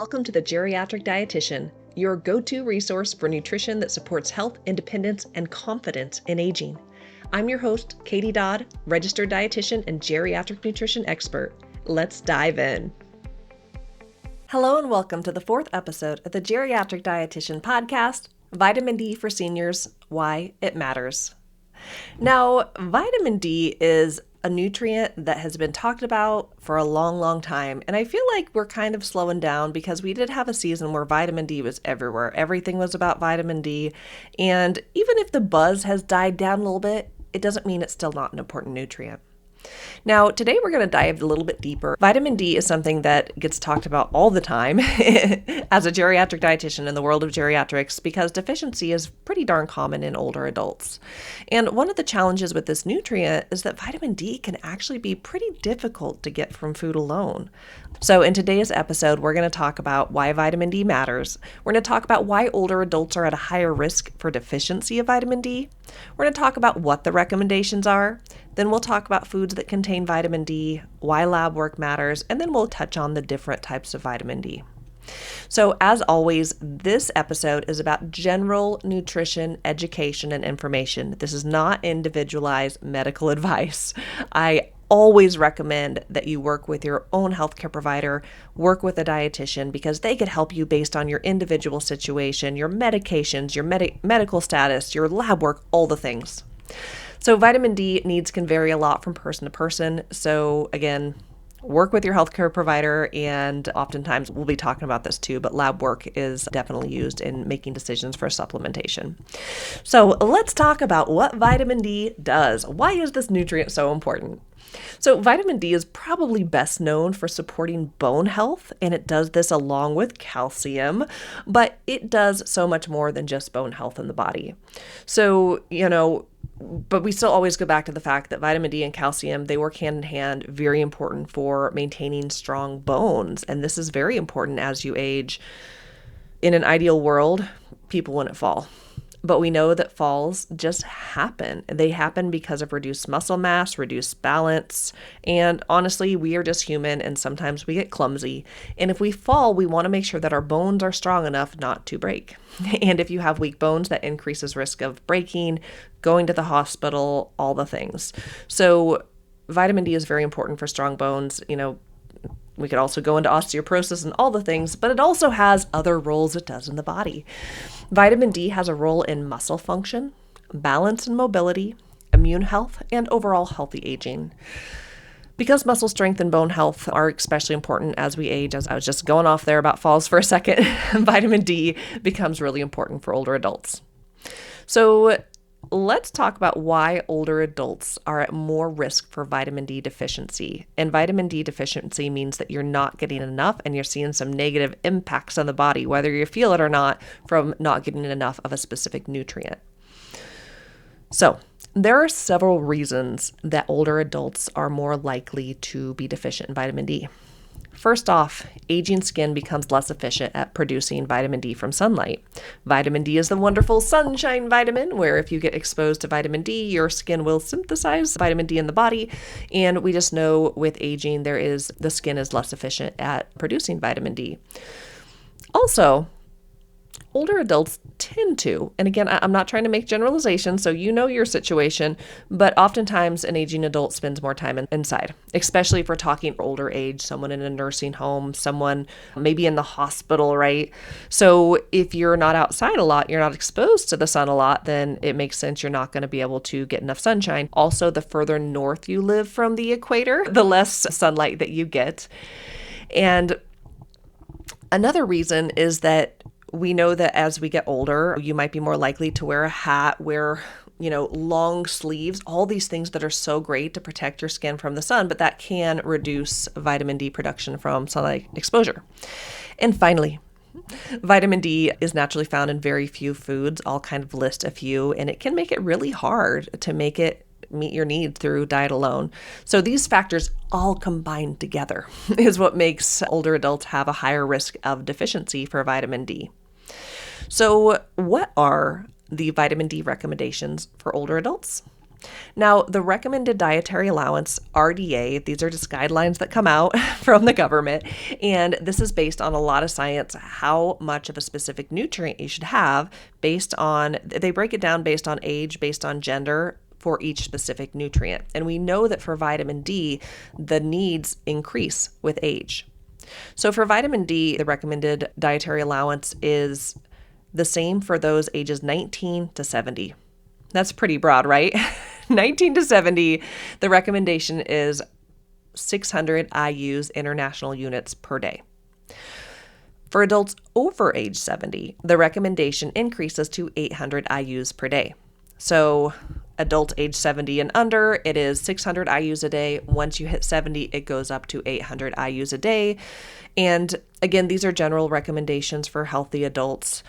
Welcome to the Geriatric Dietitian, your go-to resource for nutrition that supports health, independence, and confidence in aging. I'm your host, Katie Dodd, registered dietitian and geriatric nutrition expert. Let's dive in. Hello and welcome to the fourth episode of the Geriatric Dietitian Podcast, Vitamin D for Seniors, Why It Matters. Now, vitamin D is a nutrient that has been talked about for a long time. And I feel like we're kind of slowing down because we did have a season where vitamin D was everywhere. Everything was about vitamin D. And even if the buzz has died down a little bit, it doesn't mean it's still not an important nutrient. Now, today we're going to dive a little bit deeper. Vitamin D is something that gets talked about all the time as a geriatric dietitian in the world of geriatrics because deficiency is pretty darn common in older adults. And one of the challenges with this nutrient is that vitamin D can actually be pretty difficult to get from food alone. So in today's episode, we're going to talk about why vitamin D matters. We're going to talk about why older adults are at a higher risk for deficiency of vitamin D. We're going to talk about what the recommendations are. Then we'll talk about foods that contain vitamin D, why lab work matters, and then we'll touch on the different types of vitamin D. So as always, this episode is about general nutrition, education, and information. This is not individualized medical advice. I always recommend that you work with your own healthcare provider, work with a dietitian, because they could help you based on your individual situation, your medications, your medical status, your lab work, all the things. So vitamin D needs can vary a lot from person to person. So again, work with your healthcare provider, and oftentimes we'll be talking about this too, but lab work is definitely used in making decisions for supplementation. So let's talk about what vitamin D does. Why is this nutrient so important? So vitamin D is probably best known for supporting bone health, and it does this along with calcium, but it does so much more than just bone health in the body. So, but we still always go back to the fact that vitamin D and calcium, they work hand in hand, very important for maintaining strong bones. And this is very important as you age. In an ideal world, people wouldn't fall. But we know that falls just happen. They happen because of reduced muscle mass, reduced balance. And honestly, we are just human and sometimes we get clumsy. And if we fall, we want to make sure that our bones are strong enough not to break. And if you have weak bones, that increases risk of breaking, going to the hospital, all the things. So vitamin D is very important for strong bones. We could also go into osteoporosis and all the things, but it also has other roles it does in the body. Vitamin D has a role in muscle function, balance and mobility, immune health, and overall healthy aging. Because muscle strength and bone health are especially important as we age, as I was just going off there about falls for a second, vitamin D becomes really important for older adults. So let's talk about why older adults are at more risk for vitamin D deficiency. And vitamin D deficiency means that you're not getting enough and you're seeing some negative impacts on the body, whether you feel it or not, from not getting enough of a specific nutrient. So there are several reasons that older adults are more likely to be deficient in vitamin D. First off, aging skin becomes less efficient at producing vitamin D from sunlight. Vitamin D is the wonderful sunshine vitamin, where if you get exposed to vitamin D, your skin will synthesize vitamin D in the body. And we just know with aging, the skin is less efficient at producing vitamin D. Also, older adults tend to, and again, I'm not trying to make generalizations, so you know your situation, but oftentimes an aging adult spends more time inside, especially if we're talking older age, someone in a nursing home, someone maybe in the hospital, right? So if you're not outside a lot, you're not exposed to the sun a lot, then it makes sense you're not going to be able to get enough sunshine. Also, the further north you live from the equator, the less sunlight that you get. And another reason is that we know that as we get older, you might be more likely to wear a hat, wear, long sleeves, all these things that are so great to protect your skin from the sun, but that can reduce vitamin D production from sunlight exposure. And finally, vitamin D is naturally found in very few foods. I'll kind of list a few, and it can make it really hard to make it meet your needs through diet alone. So these factors all combined together is what makes older adults have a higher risk of deficiency for vitamin D. So what are the vitamin D recommendations for older adults? Now, the recommended dietary allowance, RDA, these are just guidelines that come out from the government, and this is based on a lot of science, how much of a specific nutrient you should have they break it down based on age, based on gender, for each specific nutrient. And we know that for vitamin D, the needs increase with age. So for vitamin D, the recommended dietary allowance is the same for those ages 19 to 70. That's pretty broad, right? 19 to 70, the recommendation is 600 IUs, international units per day. For adults over age 70, the recommendation increases to 800 IUs per day. So adults age 70 and under, it is 600 IUs a day. Once you hit 70, it goes up to 800 IUs a day. And again, these are general recommendations for healthy adults.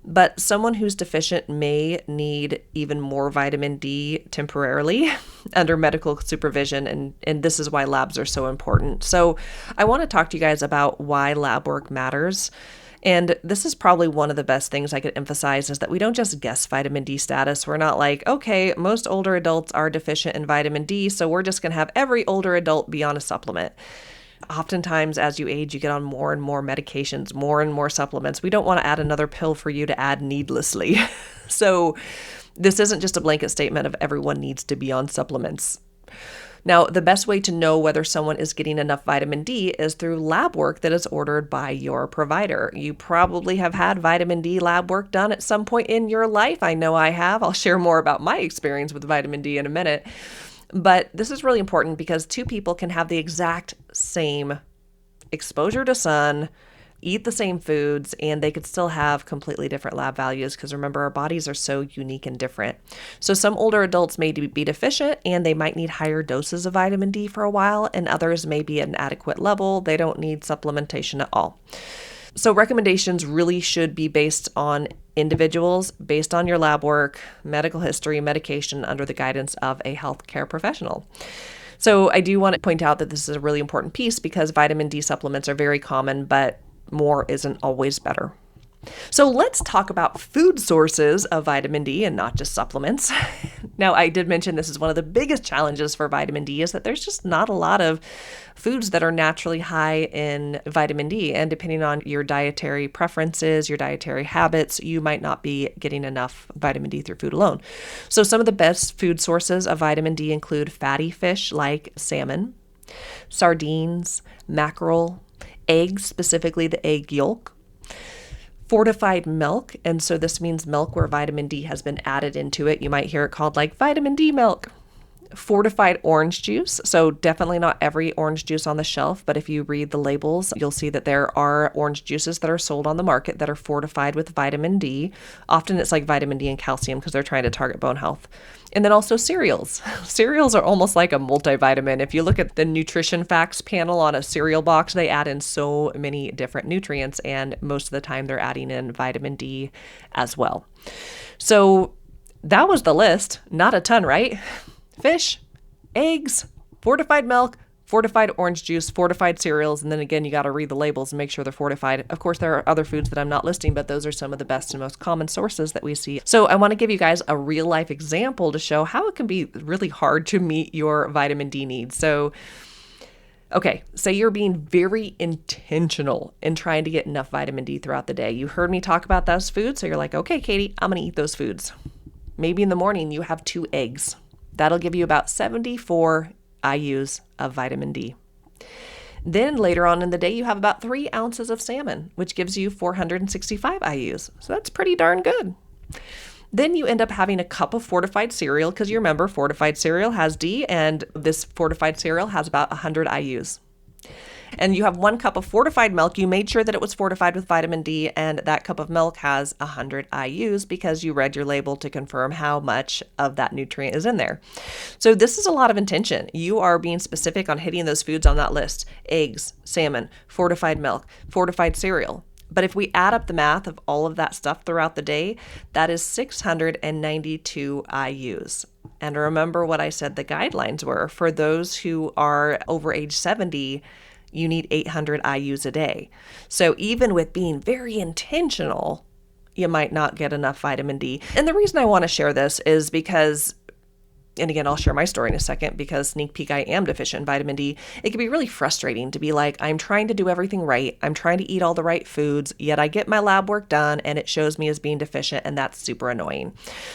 But someone who's deficient may need even more vitamin D temporarily under medical supervision, and this is why labs are so important. So I want to talk to you guys about why lab work matters. And this is probably one of the best things I could emphasize is that we don't just guess vitamin D status. We're not like, okay, most older adults are deficient in vitamin D, so we're just going to have every older adult be on a supplement. Oftentimes, as you age, you get on more and more medications, more and more supplements. We don't want to add another pill for you to add needlessly. So this isn't just a blanket statement of everyone needs to be on supplements. Now, the best way to know whether someone is getting enough vitamin D is through lab work that is ordered by your provider. You probably have had vitamin D lab work done at some point in your life. I know I have. I'll share more about my experience with vitamin D in a minute. But this is really important because two people can have the exact same exposure to sun, eat the same foods, and they could still have completely different lab values because remember, our bodies are so unique and different. So some older adults may be deficient and they might need higher doses of vitamin D for a while, and others may be at an adequate level. They don't need supplementation at all. So recommendations really should be based on individuals, based on your lab work, medical history, medication under the guidance of a healthcare professional. So I do want to point out that this is a really important piece because vitamin D supplements are very common, but more isn't always better. So let's talk about food sources of vitamin D and not just supplements. Now, I did mention this is one of the biggest challenges for vitamin D is that there's just not a lot of foods that are naturally high in vitamin D. And depending on your dietary preferences, your dietary habits, you might not be getting enough vitamin D through food alone. So some of the best food sources of vitamin D include fatty fish like salmon, sardines, mackerel, eggs, specifically the egg yolk, fortified milk, and so this means milk where vitamin D has been added into it. You might hear it called like vitamin D milk. Fortified orange juice, so definitely not every orange juice on the shelf, but if you read the labels, you'll see that there are orange juices that are sold on the market that are fortified with vitamin D. Often it's like vitamin D and calcium because they're trying to target bone health. And then also cereals. Cereals are almost like a multivitamin. If you look at the nutrition facts panel on a cereal box, they add in so many different nutrients, and most of the time they're adding in vitamin D as well. So that was the list. Not a ton, right? Fish, eggs, fortified milk, fortified orange juice, fortified cereals, and then again, you got to read the labels and make sure they're fortified. Of course, there are other foods that I'm not listing, but those are some of the best and most common sources that we see. So I want to give you guys a real life example to show how it can be really hard to meet your vitamin D needs. So, okay, say you're being very intentional in trying to get enough vitamin D throughout the day. You heard me talk about those foods, so you're like, okay, Katie, I'm going to eat those foods. Maybe in the morning you have 2 eggs. That'll give you about 74 IUs of vitamin D. Then later on in the day, you have about 3 ounces of salmon, which gives you 465 IUs. So that's pretty darn good. Then you end up having a cup of fortified cereal because you remember fortified cereal has D, and this fortified cereal has about 100 IUs. And you have 1 cup of fortified milk. You made sure that it was fortified with vitamin D, and that cup of milk has 100 IUs because you read your label to confirm how much of that nutrient is in there. So this is a lot of intention. You are being specific on hitting those foods on that list: eggs, salmon, fortified milk, fortified cereal. But if we add up the math of all of that stuff throughout the day, that is 692 IUs. And remember what I said the guidelines were. For those who are over age 70, you need 800 IUs a day. So even with being very intentional, you might not get enough vitamin D. And the reason I want to share this is because and again, I'll share my story in a second because sneak peek, I am deficient in vitamin D. It can be really frustrating to be like, I'm trying to do everything right. I'm trying to eat all the right foods, yet I get my lab work done and it shows me as being deficient, and that's super annoying.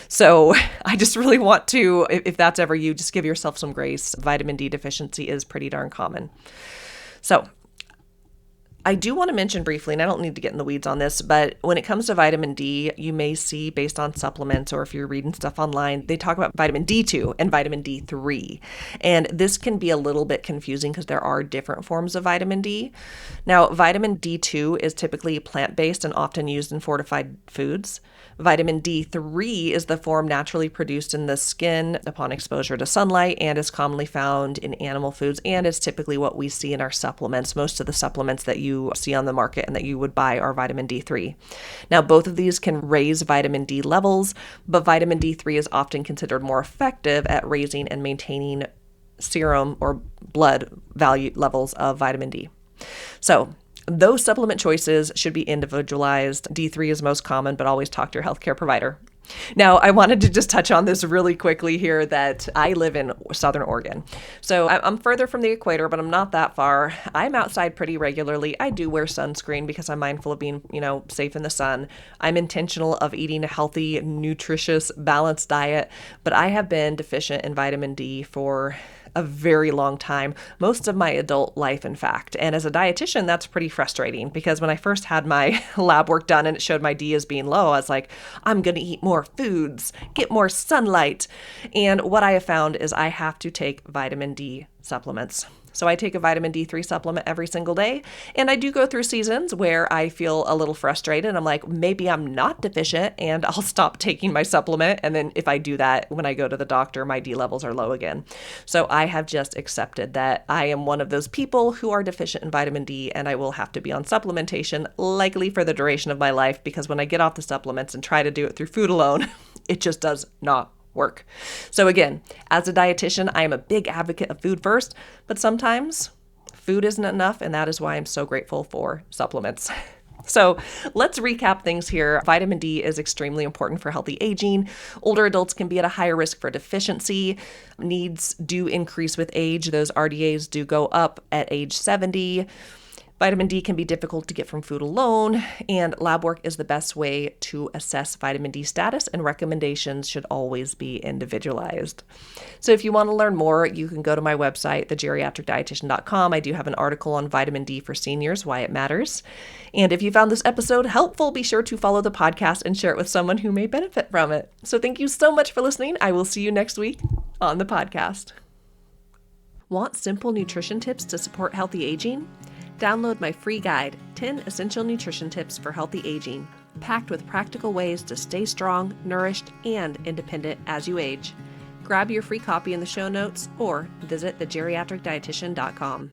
So I just really want to, if that's ever you, just give yourself some grace. Vitamin D deficiency is pretty darn common. So I do want to mention briefly, and I don't need to get in the weeds on this, but when it comes to vitamin D, you may see based on supplements or if you're reading stuff online, they talk about vitamin D2 and vitamin D3. And this can be a little bit confusing because there are different forms of vitamin D. Now, vitamin D2 is typically plant-based and often used in fortified foods. Vitamin D3 is the form naturally produced in the skin upon exposure to sunlight and is commonly found in animal foods, and is typically what we see in our supplements. Most of the supplements that you see on the market and that you would buy are vitamin D3. Now, both of these can raise vitamin D levels, but vitamin D3 is often considered more effective at raising and maintaining serum or blood value levels of vitamin D. So, those supplement choices should be individualized. D3 is most common, but always talk to your healthcare provider. Now, I wanted to just touch on this really quickly here that I live in Southern Oregon. So I'm further from the equator, but I'm not that far. I'm outside pretty regularly. I do wear sunscreen because I'm mindful of being, safe in the sun. I'm intentional of eating a healthy, nutritious, balanced diet, but I have been deficient in vitamin D for a very long time, most of my adult life, in fact. And as a dietitian, that's pretty frustrating because when I first had my lab work done and it showed my D as being low, I was like, I'm going to eat more foods, get more sunlight. And what I have found is I have to take vitamin D supplements. So I take a vitamin D3 supplement every single day. And I do go through seasons where I feel a little frustrated. I'm like, maybe I'm not deficient and I'll stop taking my supplement. And then if I do that, when I go to the doctor, my D levels are low again. So I have just accepted that I am one of those people who are deficient in vitamin D, and I will have to be on supplementation likely for the duration of my life, because when I get off the supplements and try to do it through food alone, it just does not work. So again, as a dietitian, I am a big advocate of food first, but sometimes food isn't enough, and that is why I'm so grateful for supplements. So let's recap things here. Vitamin D is extremely important for healthy aging. Older adults can be at a higher risk for deficiency. Needs do increase with age. Those RDAs do go up at age 70. Vitamin D can be difficult to get from food alone, and lab work is the best way to assess vitamin D status, and recommendations should always be individualized. So if you want to learn more, you can go to my website, thegeriatricdietitian.com. I do have an article on vitamin D for seniors, why it matters. And if you found this episode helpful, be sure to follow the podcast and share it with someone who may benefit from it. So thank you so much for listening. I will see you next week on the podcast. Want simple nutrition tips to support healthy aging? Download my free guide, 10 Essential Nutrition Tips for Healthy Aging, packed with practical ways to stay strong, nourished, and independent as you age. Grab your free copy in the show notes or visit thegeriatricdietitian.com.